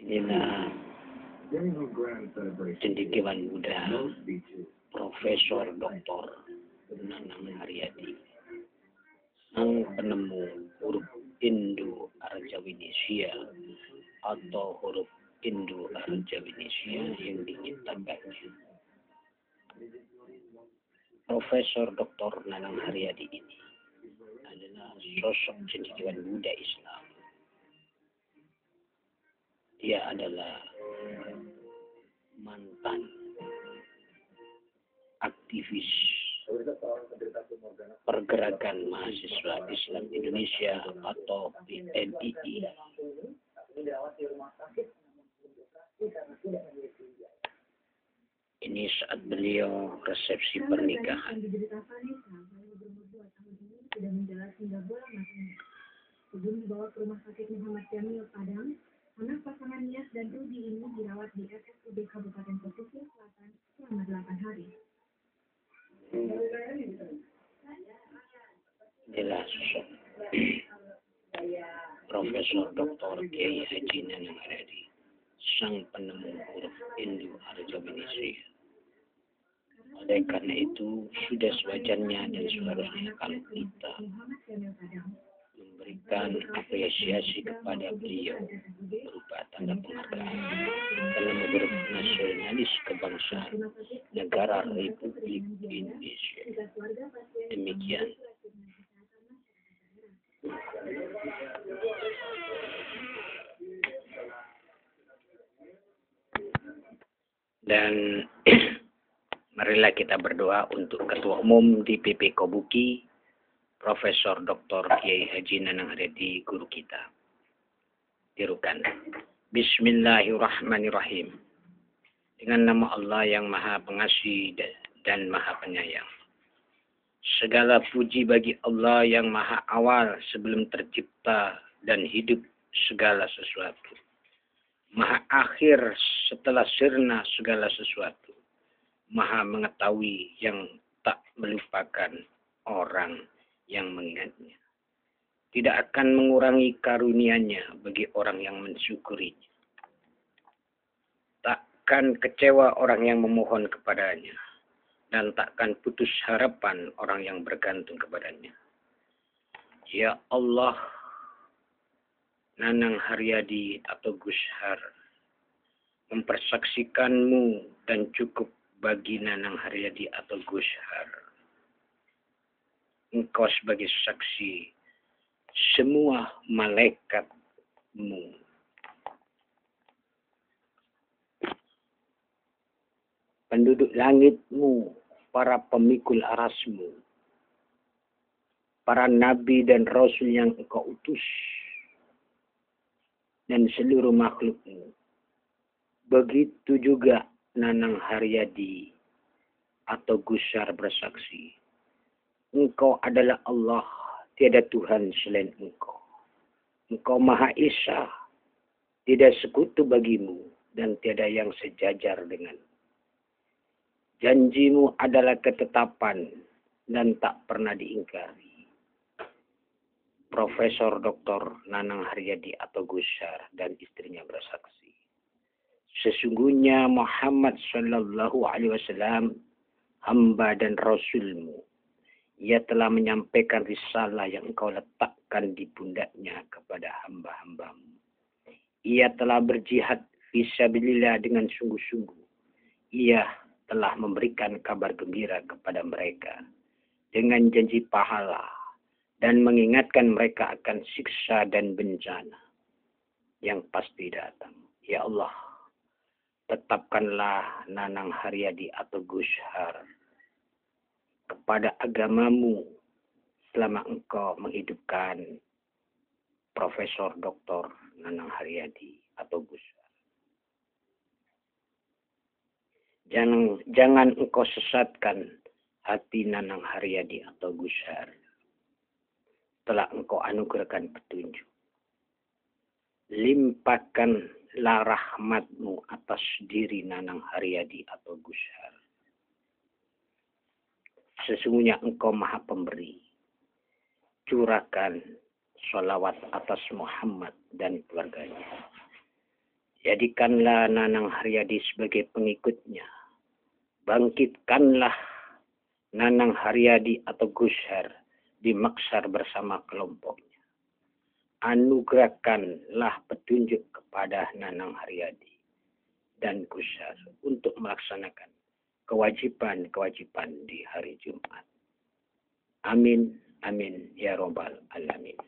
Inilah cendekiawan muda Profesor Dr. Nanang Haryadi, sang penemu huruf Indo-Arjawinesia atau huruf Indo-Arjawinesia yang diciptakannya. Profesor Dr. Nanang Haryadi ini adalah sosok cendekiawan muda Islam. Dia adalah mantan aktivis Pergerakan Mahasiswa Islam Indonesia atau PMII. Ini saat beliau resepsi pernikahan. Sebelum dibawa ke rumah sakit Muhammad Jamil Padang, anak pasangan Nias dan Rudi ini dirawat di RSUD Kabupaten Pesisir Selatan selama 8 hari. Inilah sosok Profesor Dr. Kiai Haji Nanang Haryadi, sang penemu huruf Indo-Arjawinesia. Oleh karena itu, sudah sewajarnya dan seharusnya kalau kita memberikan apresiasi kepada beliau berupa tanda penghargaan dalam huruf nasionalis kebangsaan negara Republik Indonesia. Demikian. Dan marilah kita berdoa untuk Ketua Umum DPP Kobuki, Profesor Dr. Kiai Haji Nanang Haryadi, guru kita. Tirukan. Bismillahirrahmanirrahim. Dengan nama Allah yang Maha Pengasih dan Maha Penyayang. Segala puji bagi Allah yang Maha Awal sebelum tercipta dan hidup segala sesuatu. Maha Akhir setelah sirna segala sesuatu. Maha Mengetahui yang tak melupakan orang yang mengingatnya. Tidak akan mengurangi karunia-Nya bagi orang yang mensyukurinya. Takkan kecewa orang yang memohon kepadanya. Dan takkan putus harapan orang yang bergantung kepadanya. Ya Allah, Nanang Haryadi atau Gus Har, mempersaksikan-Mu dan cukup bagi Nanang Haryadi atau Gus Har. Engkau sebagai saksi semua malaikat-Mu. Penduduk langit-Mu, para pemikul aras-Mu, para nabi dan rasul yang Engkau utus, dan seluruh makhluk-Mu. Begitu juga Nanang Haryadi atau Gus Har bersaksi, Engkau adalah Allah, tiada Tuhan selain Engkau. Engkau Maha Esa, tidak sekutu bagimu, dan tiada yang sejajar denganmu. Janji-Mu adalah ketetapan dan tak pernah diingkari. Profesor Dr. Nanang Haryadi atau Gus Har dan istrinya bersaksi. Sesungguhnya Muhammad Sallallahu Alaihi Wasallam hamba dan Rasul-Mu. Ia telah menyampaikan risalah yang Engkau letakkan di pundaknya kepada hamba-hamba-Mu. Ia telah berjihad fisabilillah dengan sungguh-sungguh. Ia telah memberikan kabar gembira kepada mereka dengan janji pahala dan mengingatkan mereka akan siksa dan bencana yang pasti datang. Ya Allah, tetapkanlah Nanang Haryadi atau Gus Har kepada agama-Mu selama Engkau menghidupkan Profesor Dr. Nanang Haryadi atau Gus Har. Jangan Engkau sesatkan hati Nanang Haryadi atau Gus Har. Telah Engkau anugerahkan petunjuk. Limpahkanlah rahmat-Mu atas diri Nanang Haryadi atau Gus Har. Sesungguhnya Engkau Maha Pemberi. Curahkan sholawat atas Muhammad dan keluarganya. Jadikanlah Nanang Haryadi sebagai pengikutnya. Bangkitkanlah Nanang Haryadi atau Gushar di Maksar bersama kelompoknya. Anugerahkanlah petunjuk kepada Nanang Haryadi dan Gushar untuk melaksanakan kewajiban-kewajiban di hari Jumat. Amin, amin, ya Rabbal Alamin.